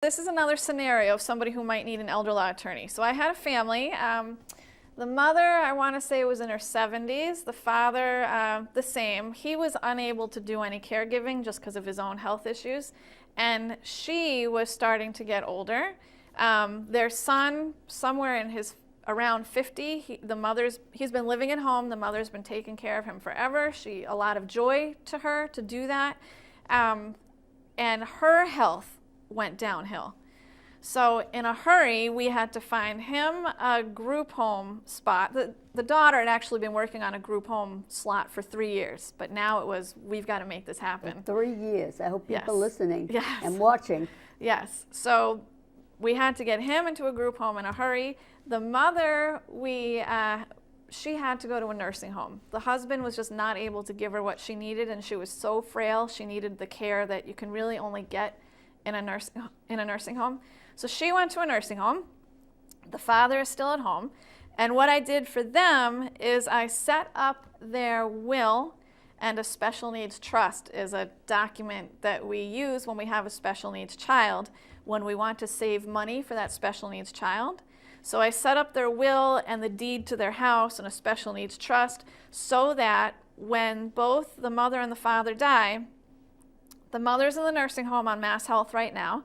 This is another scenario of somebody who might need an elder law attorney. So I had a family. The mother, I want to say, was in her 70s. The father, the same. He was unable to do any caregiving just because of his own health issues. And she was starting to get older. Their son, somewhere in his around 50, he's been living at home. The mother's been taking care of him forever. A lot of joy to her to do that. And her health went downhill. So in a hurry, we had to find him a group home spot. The daughter had actually been working on a group home slot for 3 years, but now it was, we've got to make this happen. 3 years. I hope people listening Yes. and watching. Yes. So we had to get him into a group home in a hurry. The mother, she had to go to a nursing home. The husband was just not able to give her what she needed, and she was so frail. She needed the care that you can really only get in a nursing home. So she went to a nursing home. The father is still at home. And what I did for them is I set up their will, and a special needs trust is a document that we use when we have a special needs child, when we want to save money for that special needs child. So I set up their will and the deed to their house and a special needs trust so that when both the mother and the father die, the mother's in the nursing home on Mass Health right now.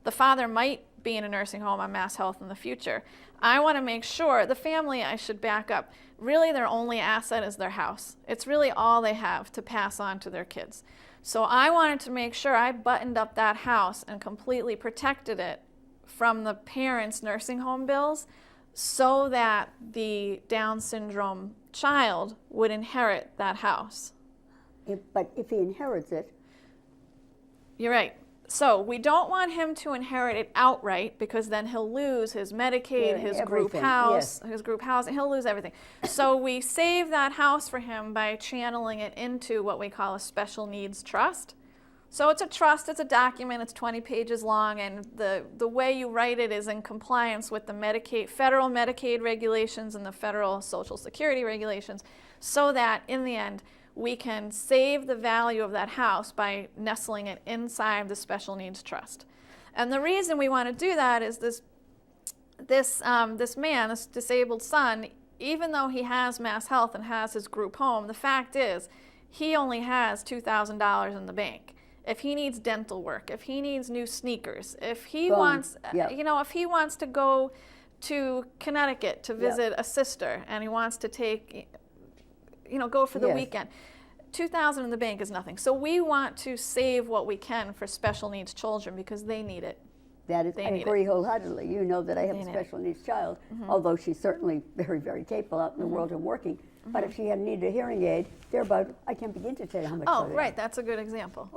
The father might be in a nursing home on Mass Health in the future. I want to make sure, the family, I should back up, really their only asset is their house. It's really all they have to pass on to their kids. So I wanted to make sure I buttoned up that house and completely protected it from the parents' nursing home bills so that the Down syndrome child would inherit that house. But if he inherits it, you're right. So we don't want him to inherit it outright because then he'll lose his Medicaid, his group house, his group housing. He'll lose everything. So we save that house for him by channeling it into what we call a special needs trust. So it's a trust, it's a document, it's 20 pages long, and the way you write it is in compliance with the federal Medicaid regulations and the federal Social Security regulations, so that in the end, we can save the value of that house by nestling it inside the special needs trust. And the reason we want to do that is this disabled son, even though he has Mass Health and has his group home, the fact is he only has $2,000 in the bank. If he needs dental work, if he needs new sneakers, if he wants, if he wants to go to Connecticut to visit a sister and he wants to take, go for the weekend. $2,000 in the bank is nothing. So we want to save what we can for special needs children because they need it. That is, I agree wholeheartedly. You know that I have a special needs child, although she's certainly very, very capable out in the world and working. But if she had needed a hearing aid, they're about, I can't begin to tell you how much. Oh, right, that's a good example.